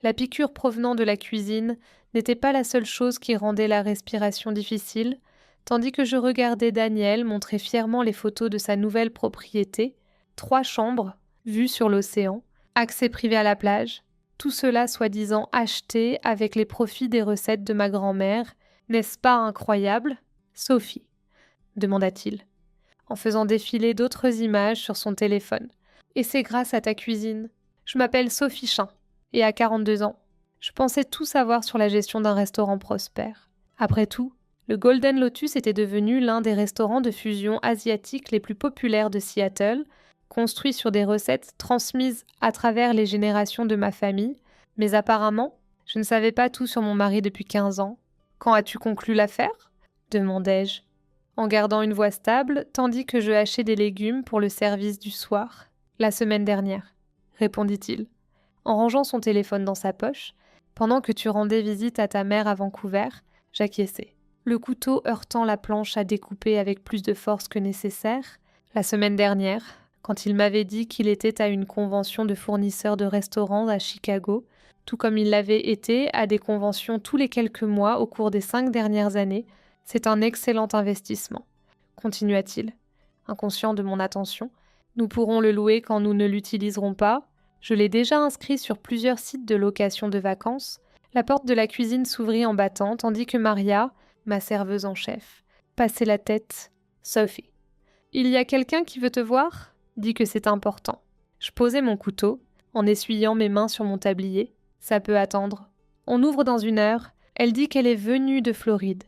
La piqûre provenant de la cuisine n'était pas la seule chose qui rendait la respiration difficile, tandis que je regardais Daniel montrer fièrement les photos de sa nouvelle propriété, 3 chambres, vues sur l'océan, accès privé à la plage, tout cela soi-disant acheté avec les profits des recettes de ma grand-mère. N'est-ce pas incroyable, Sophie ? Demanda-t-il, en faisant défiler d'autres images sur son téléphone. Et c'est grâce à ta cuisine. Je m'appelle Sophie Chin, et à 42 ans. Je pensais tout savoir sur la gestion d'un restaurant prospère. Après tout, le Golden Lotus était devenu l'un des restaurants de fusion asiatique les plus populaires de Seattle, construit sur des recettes transmises à travers les générations de ma famille, mais apparemment, je ne savais pas tout sur mon mari depuis 15 ans. Quand as-tu conclu l'affaire ? Demandai-je, en gardant une voix stable, tandis que je hachais des légumes pour le service du soir. La semaine dernière, répondit-il, en rangeant son téléphone dans sa poche. Pendant que tu rendais visite à ta mère à Vancouver, j'acquiesçai, le couteau heurtant la planche à découper avec plus de force que nécessaire. La semaine dernière, quand il m'avait dit qu'il était à une convention de fournisseurs de restaurants à Chicago, tout comme il l'avait été à des conventions tous les quelques mois au cours des 5 dernières années, c'est un excellent investissement, continua-t-il, inconscient de mon attention. Nous pourrons le louer quand nous ne l'utiliserons pas. Je l'ai déjà inscrit sur plusieurs sites de location de vacances. La porte de la cuisine s'ouvrit en battant, tandis que Maria, ma serveuse en chef, passait la tête. Sophie. Il y a quelqu'un qui veut te voir ? Dis que c'est important. Je posai mon couteau, en essuyant mes mains sur mon tablier. Ça peut attendre. On ouvre dans 1 heure. Elle dit qu'elle est venue de Floride.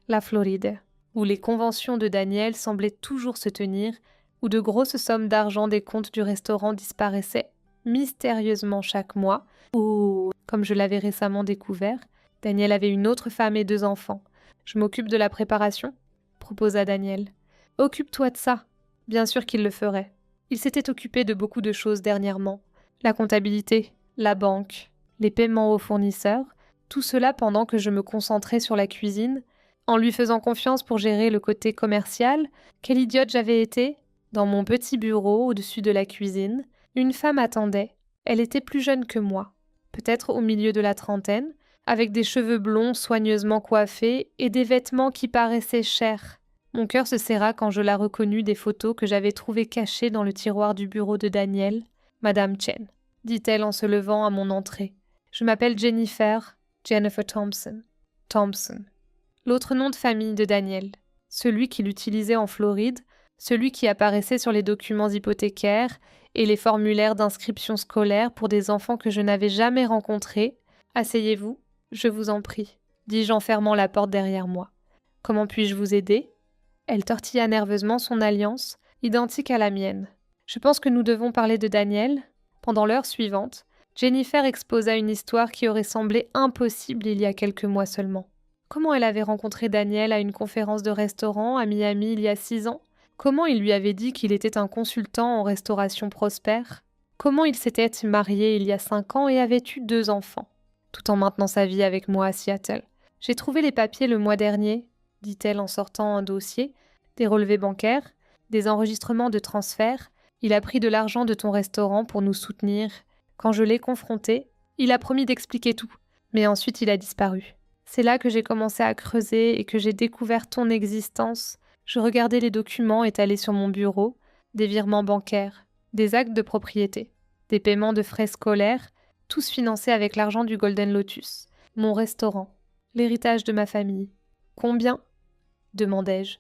La Floride, où les conventions de Daniel semblaient toujours se tenir, où de grosses sommes d'argent des comptes du restaurant disparaissaient mystérieusement chaque mois, où, comme je l'avais récemment découvert, Daniel avait une autre femme et 2 enfants. Je m'occupe de la préparation, proposa Daniel. Occupe-toi de ça. Bien sûr qu'il le ferait. Il s'était occupé de beaucoup de choses dernièrement. La comptabilité, la banque, les paiements aux fournisseurs, tout cela pendant que je me concentrais sur la cuisine, en lui faisant confiance pour gérer le côté commercial. Quelle idiote j'avais été! Dans mon petit bureau au-dessus de la cuisine, une femme attendait. Elle était plus jeune que moi, peut-être au milieu de la trentaine, avec des cheveux blonds soigneusement coiffés et des vêtements qui paraissaient chers. Mon cœur se serra quand je la reconnus des photos que j'avais trouvées cachées dans le tiroir du bureau de Daniel. « Madame Chen », dit-elle en se levant à mon entrée. « Je m'appelle Jennifer Thompson. Thompson. » L'autre nom de famille de Daniel, celui qu'il utilisait en Floride, celui qui apparaissait sur les documents hypothécaires et les formulaires d'inscription scolaire pour des enfants que je n'avais jamais rencontrés. « Asseyez-vous, je vous en prie, » dis-je en fermant la porte derrière moi. « Comment puis-je vous aider ?» Elle tortilla nerveusement son alliance, identique à la mienne. « Je pense que nous devons parler de Daniel. » Pendant l'heure suivante, Jennifer exposa une histoire qui aurait semblé impossible il y a quelques mois seulement. Comment elle avait rencontré Daniel à une conférence de restaurant à Miami il y a 6 ans? Comment il lui avait dit qu'il était un consultant en restauration prospère? Comment il s'était marié il y a 5 ans et avait eu 2 enfants, tout en maintenant sa vie avec moi à Seattle? « J'ai trouvé les papiers le mois dernier, » dit-elle en sortant un dossier, des relevés bancaires, des enregistrements de transfert. Il a pris de l'argent de ton restaurant pour nous soutenir. Quand je l'ai confronté, il a promis d'expliquer tout, mais ensuite il a disparu. C'est là que j'ai commencé à creuser et que j'ai découvert ton existence. Je regardais les documents étalés sur mon bureau, des virements bancaires, des actes de propriété, des paiements de frais scolaires, tous financés avec l'argent du Golden Lotus, mon restaurant, l'héritage de ma famille. « Combien ?» demandai-je,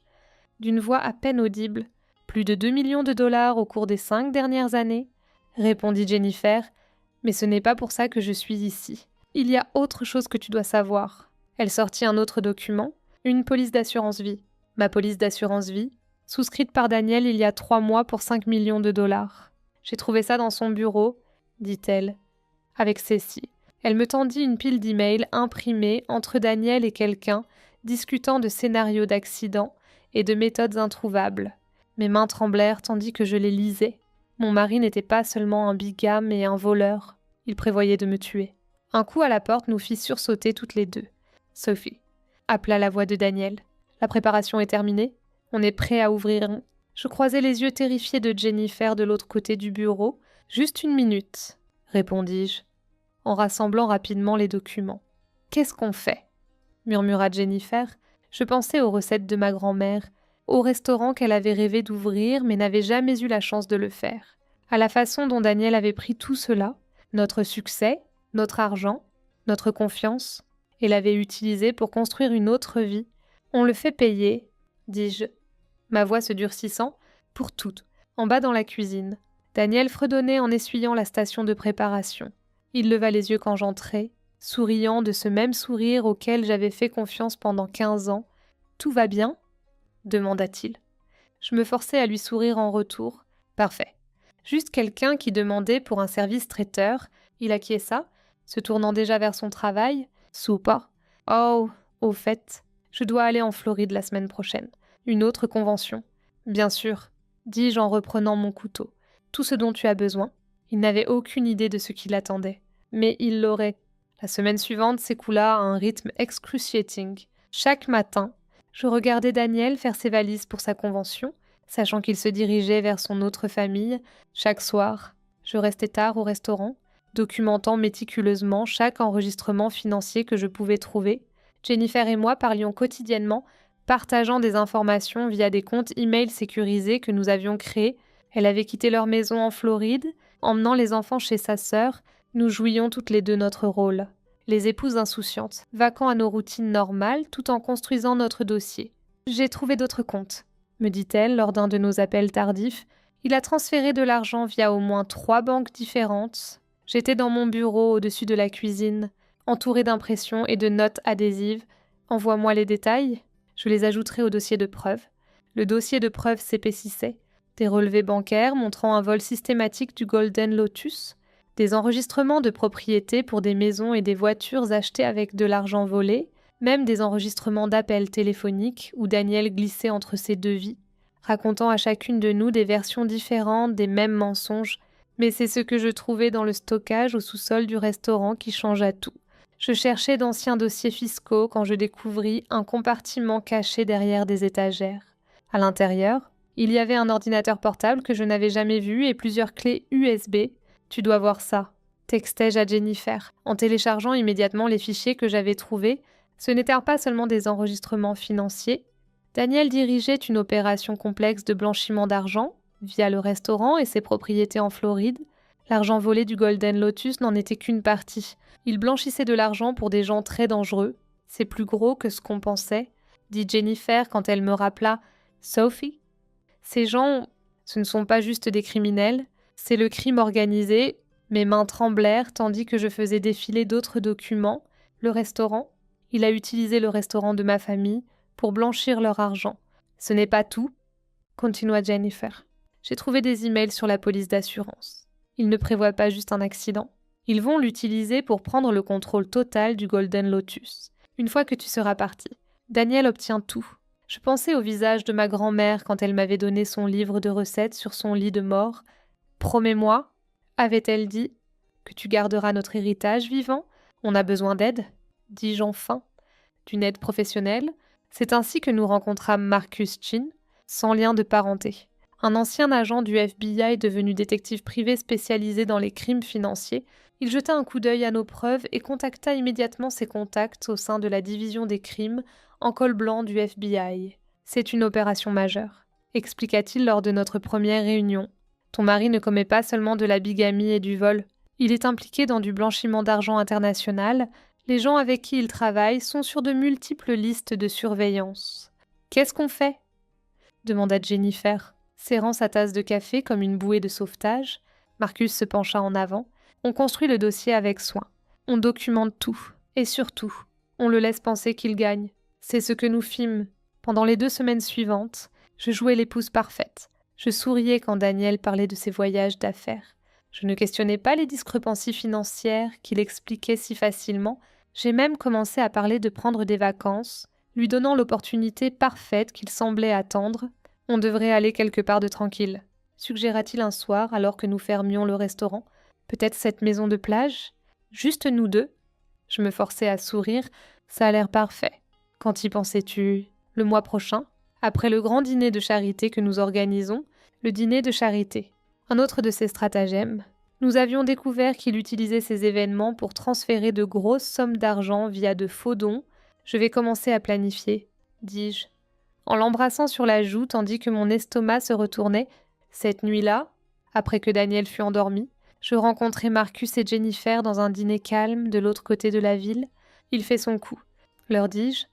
d'une voix à peine audible. « Plus de 2 millions de dollars au cours des 5 dernières années, » répondit Jennifer, « mais ce n'est pas pour ça que je suis ici. Il y a autre chose que tu dois savoir. » Elle sortit un autre document, une police d'assurance vie. Ma police d'assurance vie, souscrite par Daniel il y a 3 mois pour 5 millions de dollars. J'ai trouvé ça dans son bureau, dit-elle, avec Cécile. Elle me tendit une pile d'emails imprimés entre Daniel et quelqu'un, discutant de scénarios d'accidents et de méthodes introuvables. Mes mains tremblèrent tandis que je les lisais. Mon mari n'était pas seulement un bigame et un voleur. Il prévoyait de me tuer. Un coup à la porte nous fit sursauter toutes les deux. « Sophie », appela la voix de Daniel. « La préparation est terminée. On est prêt à ouvrir. » Je croisai les yeux terrifiés de Jennifer de l'autre côté du bureau. « Juste 1 minute, répondis-je, en rassemblant rapidement les documents. « Qu'est-ce qu'on fait ?» murmura Jennifer. Je pensais aux recettes de ma grand-mère, au restaurant qu'elle avait rêvé d'ouvrir mais n'avait jamais eu la chance de le faire, à la façon dont Daniel avait pris tout cela, notre succès, notre argent, notre confiance, et l'avait utilisé pour construire une autre vie. « On le fait payer, » dis-je, ma voix se durcissant, pour toutes, en bas dans la cuisine. Daniel fredonnait en essuyant la station de préparation. Il leva les yeux quand j'entrai, souriant de ce même sourire auquel j'avais fait confiance pendant 15 ans. « Tout va bien ?» demanda-t-il. Je me forçai à lui sourire en retour. « Parfait. Juste quelqu'un qui demandait pour un service traiteur. » Il acquiesça, se tournant déjà vers son travail. « Super. Oh, au fait, je dois aller en Floride la semaine prochaine. Une autre convention. »« Bien sûr, » dis-je en reprenant mon couteau. « Tout ce dont tu as besoin. » Il n'avait aucune idée de ce qui l'attendait. Mais il l'aurait. La semaine suivante s'écoula à un rythme excruciating. Chaque matin, je regardais Daniel faire ses valises pour sa convention, sachant qu'il se dirigeait vers son autre famille. Chaque soir, je restais tard au restaurant, documentant méticuleusement chaque enregistrement financier que je pouvais trouver. Jennifer et moi parlions quotidiennement, partageant des informations via des comptes e-mail sécurisés que nous avions créés. Elle avait quitté leur maison en Floride, emmenant les enfants chez sa sœur. Nous jouions toutes les deux notre rôle. Les épouses insouciantes, vaquant à nos routines normales tout en construisant notre dossier. « J'ai trouvé d'autres comptes », me dit-elle lors d'un de nos appels tardifs. Il a transféré de l'argent via au moins 3 banques différentes. J'étais dans mon bureau au-dessus de la cuisine, entourée d'impressions et de notes adhésives. « Envoie-moi les détails. Je les ajouterai au dossier de preuve. » Le dossier de preuve s'épaississait. Des relevés bancaires montrant un vol systématique du Golden Lotus, des enregistrements de propriété pour des maisons et des voitures achetées avec de l'argent volé, même des enregistrements d'appels téléphoniques où Daniel glissait entre ses devis, racontant à chacune de nous des versions différentes des mêmes mensonges. Mais c'est ce que je trouvais dans le stockage au sous-sol du restaurant qui changea tout. Je cherchais d'anciens dossiers fiscaux quand je découvris un compartiment caché derrière des étagères. À l'intérieur, il y avait un ordinateur portable que je n'avais jamais vu et plusieurs clés USB. « Tu dois voir ça », textai-je à Jennifer, en téléchargeant immédiatement les fichiers que j'avais trouvés. Ce n'étaient pas seulement des enregistrements financiers. Daniel dirigeait une opération complexe de blanchiment d'argent, via le restaurant et ses propriétés en Floride. L'argent volé du Golden Lotus n'en était qu'une partie. Il blanchissait de l'argent pour des gens très dangereux. « C'est plus gros que ce qu'on pensait », dit Jennifer quand elle me rappela « Sophie ». Ces gens, ce ne sont pas juste des criminels. C'est le crime organisé. Mes mains tremblèrent tandis que je faisais défiler d'autres documents. Le restaurant. Il a utilisé le restaurant de ma famille pour blanchir leur argent. Ce n'est pas tout, continua Jennifer. J'ai trouvé des emails sur la police d'assurance. Ils ne prévoient pas juste un accident. Ils vont l'utiliser pour prendre le contrôle total du Golden Lotus. Une fois que tu seras parti, Daniel obtient tout. Je pensais au visage de ma grand-mère quand elle m'avait donné son livre de recettes sur son lit de mort. « Promets-moi », avait-elle dit, « que tu garderas notre héritage vivant ? On a besoin d'aide », dis-je enfin. D'une aide professionnelle. C'est ainsi que nous rencontrâmes Marcus Chin, sans lien de parenté. Un ancien agent du FBI devenu détective privé spécialisé dans les crimes financiers. Il jeta un coup d'œil à nos preuves et contacta immédiatement ses contacts au sein de la division des crimes en col blanc du FBI. « C'est une opération majeure », expliqua-t-il lors de notre première réunion. « Ton mari ne commet pas seulement de la bigamie et du vol. Il est impliqué dans du blanchiment d'argent international. Les gens avec qui il travaille sont sur de multiples listes de surveillance. »« Qu'est-ce qu'on fait ?» demanda Jennifer, serrant sa tasse de café comme une bouée de sauvetage. Marcus se pencha en avant. « On construit le dossier avec soin. On documente tout. Et surtout, on le laisse penser qu'il gagne. C'est ce que nous fîmes. Pendant les 2 semaines suivantes, je jouais l'épouse parfaite. Je souriais quand Daniel parlait de ses voyages d'affaires. Je ne questionnais pas les discrepancies financières qu'il expliquait si facilement. J'ai même commencé à parler de prendre des vacances, lui donnant l'opportunité parfaite qu'il semblait attendre. « On devrait aller quelque part de tranquille », suggéra-t-il un soir alors que nous fermions le restaurant. « Peut-être cette maison de plage ? Juste nous 2 ?» Je me forçai à sourire. « Ça a l'air parfait. Quand y pensais-tu ? Le mois prochain ? Après le grand dîner de charité que nous organisons, le dîner de charité. » Un autre de ses stratagèmes. Nous avions découvert qu'il utilisait ces événements pour transférer de grosses sommes d'argent via de faux dons. Je vais commencer à planifier, dis-je, en l'embrassant sur la joue tandis que mon estomac se retournait. Cette nuit-là, après que Daniel fut endormi, je rencontrai Marcus et Jennifer dans un dîner calme de l'autre côté de la ville. Il fait son coup, leur dis-je,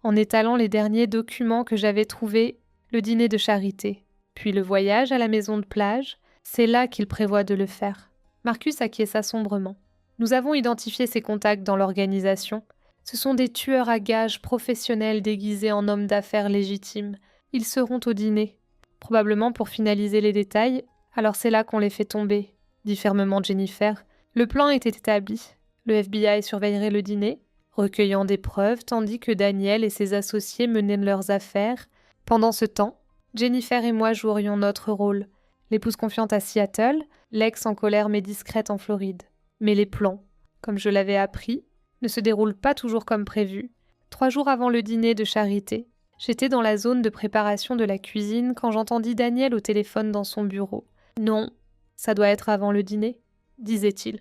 en étalant les derniers documents que j'avais trouvés, le dîner de charité, puis le voyage à la maison de plage. C'est là qu'il prévoit de le faire. Marcus acquiesça sombrement. Nous avons identifié ses contacts dans l'organisation. Ce sont des tueurs à gages professionnels déguisés en hommes d'affaires légitimes. Ils seront au dîner. Probablement pour finaliser les détails, alors c'est là qu'on les fait tomber, dit fermement Jennifer. Le plan était établi. Le FBI surveillerait le dîner, recueillant des preuves tandis que Daniel et ses associés menaient leurs affaires. Pendant ce temps, Jennifer et moi jouerions notre rôle. L'épouse confiante à Seattle, l'ex en colère mais discrète en Floride. Mais les plans, comme je l'avais appris, ne se déroulent pas toujours comme prévu. 3 jours avant le dîner de charité, j'étais dans la zone de préparation de la cuisine quand j'entendis Daniel au téléphone dans son bureau. « Non, ça doit être avant le dîner », disait-il.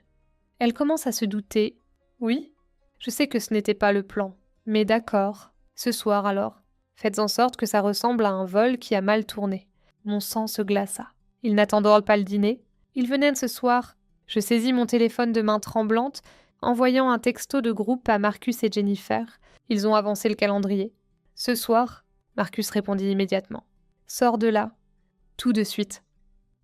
Elle commence à se douter. « Oui, je sais que ce n'était pas le plan, mais d'accord, ce soir alors. Faites en sorte que ça ressemble à un vol qui a mal tourné. » Mon sang se glaça. Il n'attendra pas le dîner. Il venait de ce soir. Je saisis mon téléphone de main tremblante, envoyant un texto de groupe à Marcus et Jennifer. Ils ont avancé le calendrier. « Ce soir », Marcus répondit immédiatement. « Sors de là. Tout de suite. »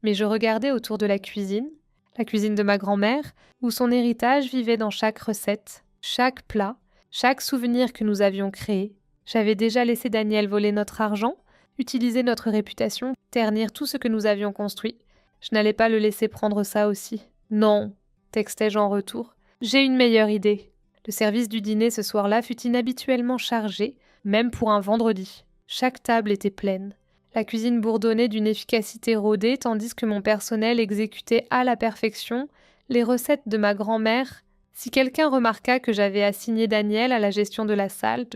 Mais je regardais autour de la cuisine de ma grand-mère, où son héritage vivait dans chaque recette, chaque plat, chaque souvenir que nous avions créé. J'avais déjà laissé Daniel voler notre argent, utiliser notre réputation, ternir tout ce que nous avions construit. Je n'allais pas le laisser prendre ça aussi. « Non », textai-je en retour. « J'ai une meilleure idée. » Le service du dîner ce soir-là fut inhabituellement chargé, même pour un vendredi. Chaque table était pleine. La cuisine bourdonnait d'une efficacité rodée tandis que mon personnel exécutait à la perfection les recettes de ma grand-mère. Si quelqu'un remarqua que j'avais assigné Daniel à la gestion de la salle,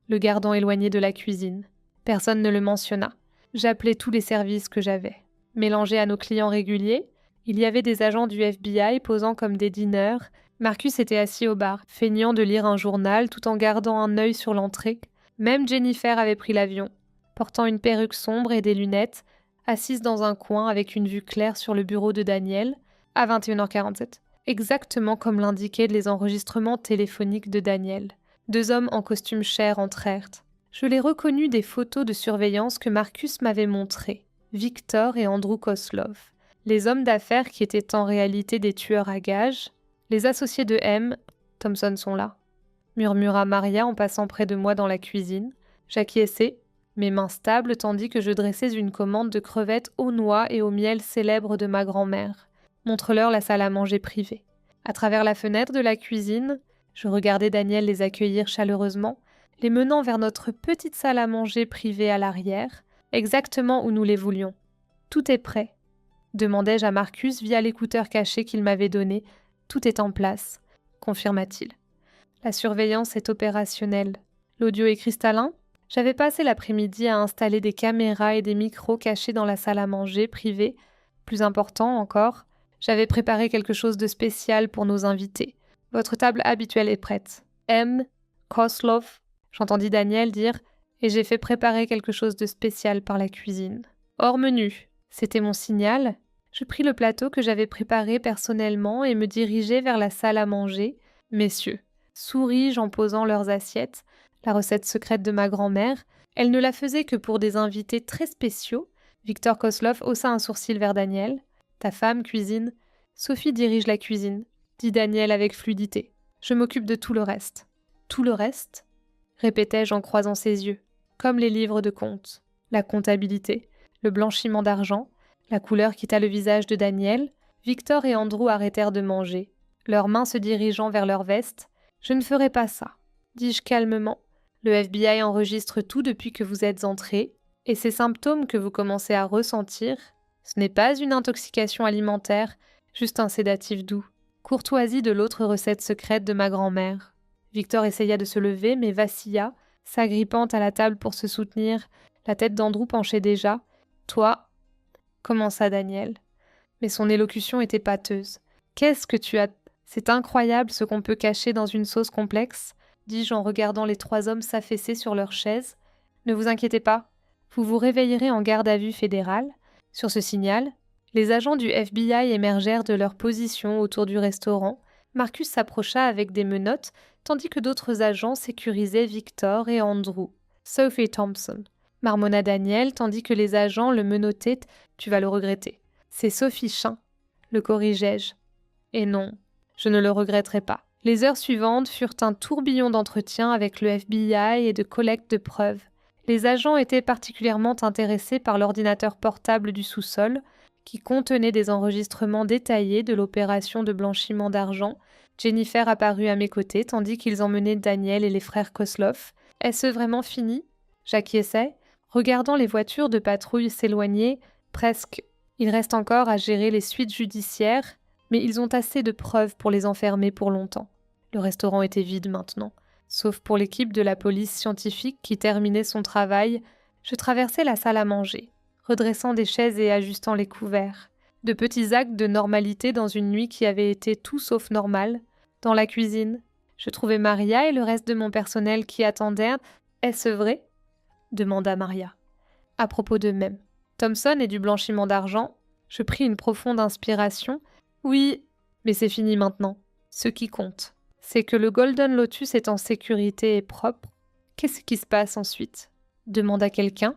le gardant éloigné de la cuisine. Personne ne le mentionna. J'appelais tous les services que j'avais. Mélangés à nos clients réguliers, il y avait des agents du FBI posant comme des dîneurs. Marcus était assis au bar, feignant de lire un journal tout en gardant un œil sur l'entrée. Même Jennifer avait pris l'avion, portant une perruque sombre et des lunettes, assise dans un coin avec une vue claire sur le bureau de Daniel, à 21h47, exactement comme l'indiquaient les enregistrements téléphoniques de Daniel. 2 hommes en costume chair entrèrent. Je les reconnus des photos de surveillance que Marcus m'avait montrées, Victor et Andrew Koslov, les hommes d'affaires qui étaient en réalité des tueurs à gages. Les associés de M. Thompson sont là, murmura Maria en passant près de moi dans la cuisine. J'acquiesçai, mes mains stables tandis que je dressais une commande de crevettes aux noix et au miel célèbres de ma grand-mère. Montre-leur la salle à manger privée. À travers la fenêtre de la cuisine, je regardais Daniel les accueillir chaleureusement, les menant vers notre petite salle à manger privée à l'arrière, exactement où nous les voulions. « Tout est prêt », demandai-je à Marcus via l'écouteur caché qu'il m'avait donné. « Tout est en place », confirma-t-il. « La surveillance est opérationnelle. L'audio est cristallin ? J'avais passé l'après-midi à installer des caméras et des micros cachés dans la salle à manger privée. Plus important encore, j'avais préparé quelque chose de spécial pour nos invités. Votre table habituelle est prête. M. Koslov, j'entendis Daniel dire, et j'ai fait préparer quelque chose de spécial par la cuisine. Hors menu, c'était mon signal. Je pris le plateau que j'avais préparé personnellement et me dirigeai vers la salle à manger. Messieurs, souris-je en posant leurs assiettes, la recette secrète de ma grand-mère. Elle ne la faisait que pour des invités très spéciaux. Victor Koslov haussa un sourcil vers Daniel. Ta femme cuisine. Sophie dirige la cuisine, dit Daniel avec fluidité. Je m'occupe de tout le reste. Tout le reste ? Répétai-je en croisant ses yeux. Comme les livres de comptes. La comptabilité, le blanchiment d'argent, la couleur quitta le visage de Daniel. Victor et Andrew arrêtèrent de manger, leurs mains se dirigeant vers leurs vestes. Je ne ferai pas ça, dis-je calmement. Le FBI enregistre tout depuis que vous êtes entrés, et ces symptômes que vous commencez à ressentir, ce n'est pas une intoxication alimentaire, juste un sédatif doux. Courtoisie de l'autre recette secrète de ma grand-mère. Victor essaya de se lever, mais vacilla, s'agrippant à la table pour se soutenir. La tête d'Andrew penchait déjà. « Toi » commença Daniel. Mais son élocution était pâteuse. Qu'est-ce que tu as... C'est incroyable ce qu'on peut cacher dans une sauce complexe, dis-je en regardant les 3 hommes s'affaisser sur leurs chaises. Ne vous inquiétez pas, vous vous réveillerez en garde à vue fédérale. Sur ce signal, les agents du FBI émergèrent de leur position autour du restaurant. Marcus s'approcha avec des menottes, tandis que d'autres agents sécurisaient Victor et Andrew. Sophie Thompson, marmonna Daniel, tandis que les agents le menottaient. Tu vas le regretter. C'est Sophie Chin, le corrigeai-je. Et non, je ne le regretterai pas. Les heures suivantes furent un tourbillon d'entretiens avec le FBI et de collecte de preuves. Les agents étaient particulièrement intéressés par l'ordinateur portable du sous-sol, qui contenait des enregistrements détaillés de l'opération de blanchiment d'argent. Jennifer apparut à mes côtés, tandis qu'ils emmenaient Daniel et les frères Kosloff. « Est-ce vraiment fini ?» J'acquiesçai, regardant les voitures de patrouille s'éloigner, presque. Il reste encore à gérer les suites judiciaires, mais ils ont assez de preuves pour les enfermer pour longtemps. Le restaurant était vide maintenant. Sauf pour l'équipe de la police scientifique qui terminait son travail, je traversais la salle à manger, redressant des chaises et ajustant les couverts. De petits actes de normalité dans une nuit qui avait été tout sauf normale. Dans la cuisine, je trouvais Maria et le reste de mon personnel qui attendaient. « Est-ce vrai ?» demanda Maria. À propos d'eux-mêmes. Thompson et du blanchiment d'argent, je pris une profonde inspiration. Oui, mais c'est fini maintenant. Ce qui compte, c'est que le Golden Lotus est en sécurité et propre. Qu'est-ce qui se passe ensuite ? Demanda quelqu'un.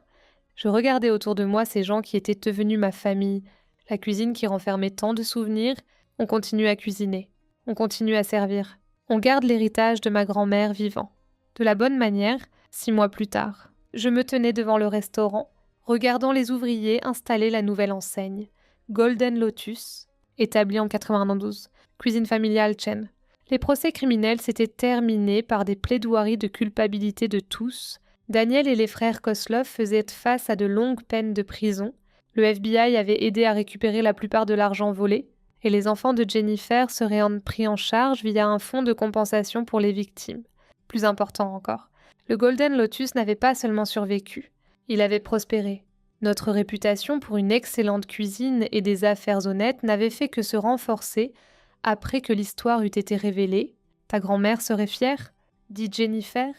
Je regardais autour de moi ces gens qui étaient devenus ma famille, la cuisine qui renfermait tant de souvenirs. On continue à cuisiner, on continue à servir. On garde l'héritage de ma grand-mère vivant. De la bonne manière, 6 mois plus tard, je me tenais devant le restaurant, regardant les ouvriers installer la nouvelle enseigne, Golden Lotus, établie en 92, cuisine familiale Chen. Les procès criminels s'étaient terminés par des plaidoiries de culpabilité de tous. Daniel et les frères Kosloff faisaient face à de longues peines de prison. Le FBI avait aidé à récupérer la plupart de l'argent volé, et les enfants de Jennifer seraient pris en charge via un fonds de compensation pour les victimes. Plus important encore, le Golden Lotus n'avait pas seulement survécu, il avait prospéré. Notre réputation pour une excellente cuisine et des affaires honnêtes n'avait fait que se renforcer après que l'histoire eût été révélée. « Ta grand-mère serait fière ?» dit Jennifer.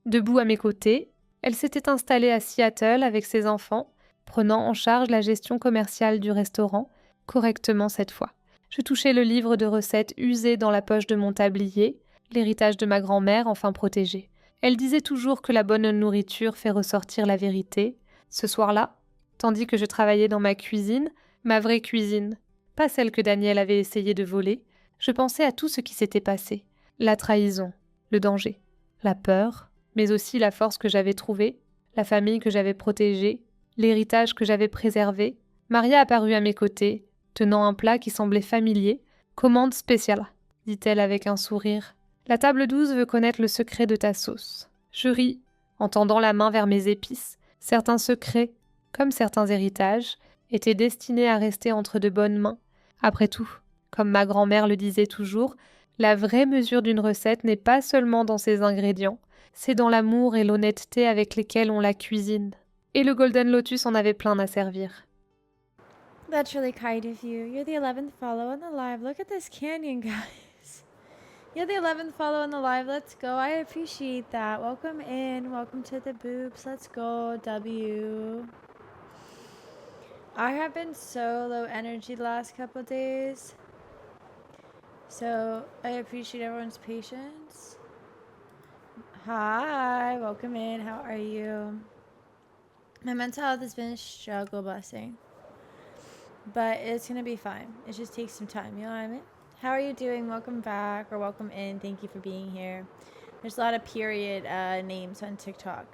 Debout à mes côtés, elle s'était installée à Seattle avec ses enfants, prenant en charge la gestion commerciale du restaurant, correctement cette fois. Je touchais le livre de recettes usé dans la poche de mon tablier, l'héritage de ma grand-mère enfin protégé. Elle disait toujours que la bonne nourriture fait ressortir la vérité. Ce soir-là, tandis que je travaillais dans ma cuisine, ma vraie cuisine, pas celle que Daniel avait essayé de voler, je pensais à tout ce qui s'était passé. La trahison, le danger, la peur, mais aussi la force que j'avais trouvée, la famille que j'avais protégée, l'héritage que j'avais préservé. Maria apparut à mes côtés, tenant un plat qui semblait familier. « Commande spéciale », dit-elle avec un sourire. « La table 12 veut connaître le secret de ta sauce. » Je ris, en tendant la main vers mes épices. Certains secrets, comme certains héritages, étaient destinés à rester entre de bonnes mains. Après tout, comme ma grand-mère le disait toujours, la vraie mesure d'une recette n'est pas seulement dans ses ingrédients, c'est dans l'amour et l'honnêteté avec lesquels on la cuisine. Et le Golden Lotus en avait plein à servir. That's really kind of you. You're the 11th follow on the live. Look at this canyon, guys. You're the 11th follow on the live. Let's go. I appreciate that. Welcome in. Welcome to the boobs. Let's go. W. I have been so low energy the last couple of days. So I appreciate everyone's patience. Hi. Welcome in. How are you? My mental health has been a struggle busing. But it's going to be fine. It just takes some time, you know what I mean? How are you doing? Welcome back or welcome in. Thank you for being here. There's a lot of period names on TikTok.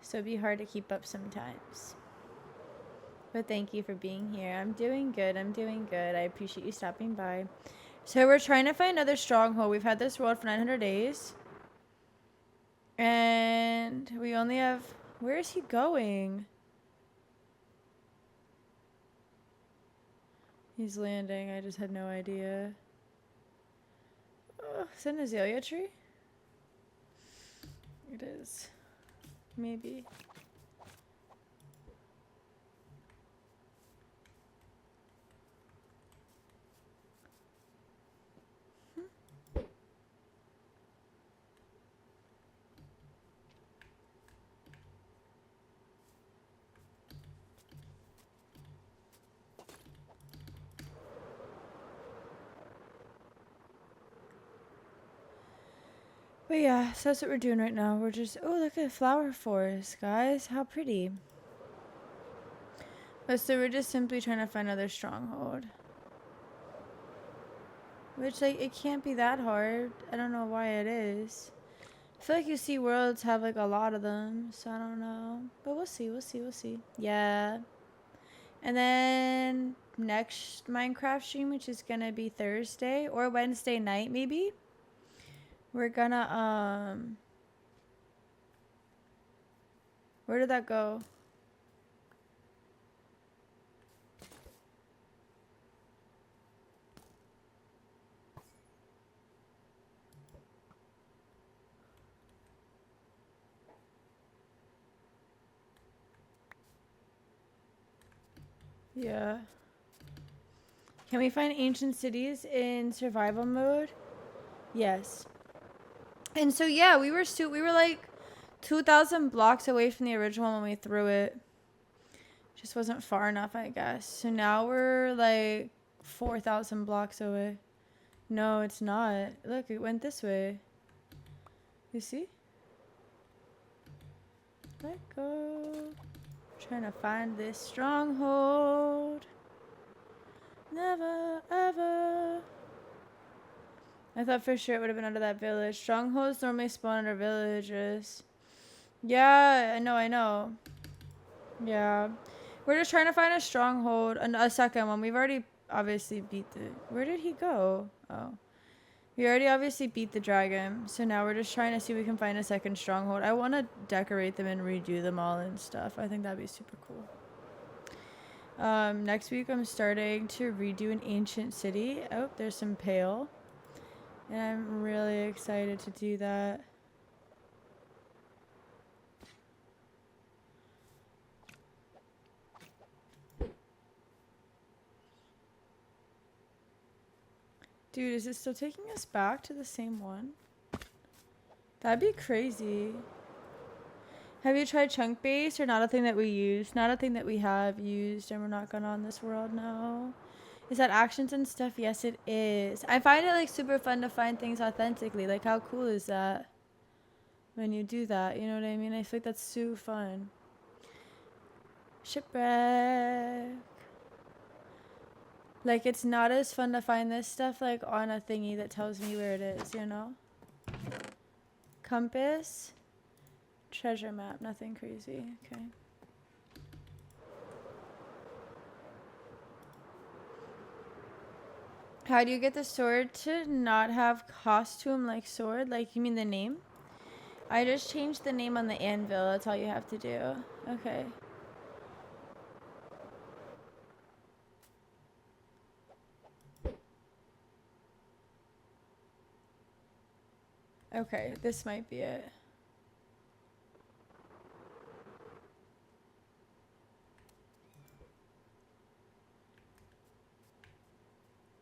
So it'd be hard to keep up sometimes. But thank you for being here. I'm doing good. I appreciate you stopping by. So we're trying to find another stronghold. We've had this world for 900 days. And we only have... Where is he going? He's landing. I just had no idea. Oh, is that an azalea tree? It is. Maybe. But yeah, so that's what we're doing right now. We're just, oh, look at the flower forest, guys. How pretty. But so we're just simply trying to find another stronghold. Which, like, it can't be that hard. I don't know why it is. I feel like you see worlds have, like, a lot of them. So I don't know. But we'll see, we'll see, we'll see. Yeah. And then next Minecraft stream, which is gonna be Thursday or Wednesday night, maybe. We're gonna, where did that go? Yeah. Can we find ancient cities in survival mode? Yes. And so yeah, we were like 2,000 blocks away from the original when we threw it. Just wasn't far enough, I guess. So now we're like 4,000 blocks away. No, it's not. Look, it went this way. You see? Let go. Trying to find this stronghold. Never ever. I thought for sure it would have been under that village. Strongholds normally spawn under villages. Yeah, I know. Yeah. We're just trying to find a stronghold. And a second one. We've already obviously beat the... Where did he go? Oh. We already obviously beat the dragon. So now we're just trying to see if we can find a second stronghold. I want to decorate them and redo them all and stuff. I think that'd be super cool. Next week I'm starting to redo an ancient city. Oh, there's some pale. And I'm really excited to do that. Dude, is it still taking us back to the same one? That'd be crazy. Have you tried chunk base or not a thing that we use? Not a thing that we have used and we're not gonna on this world now. Is that actions and stuff? Yes, it is. I find it like super fun to find things authentically. Like how cool is that when you do that? You know what I mean? I feel like that's so fun. Shipwreck. Like it's not as fun to find this stuff like on a thingy that tells me where it is, you know? Compass. Treasure map, nothing crazy. Okay. How do you get the sword to not have costume like sword? Like you mean the name? I just changed the name on the anvil. That's all you have to do. Okay. Okay, this might be it.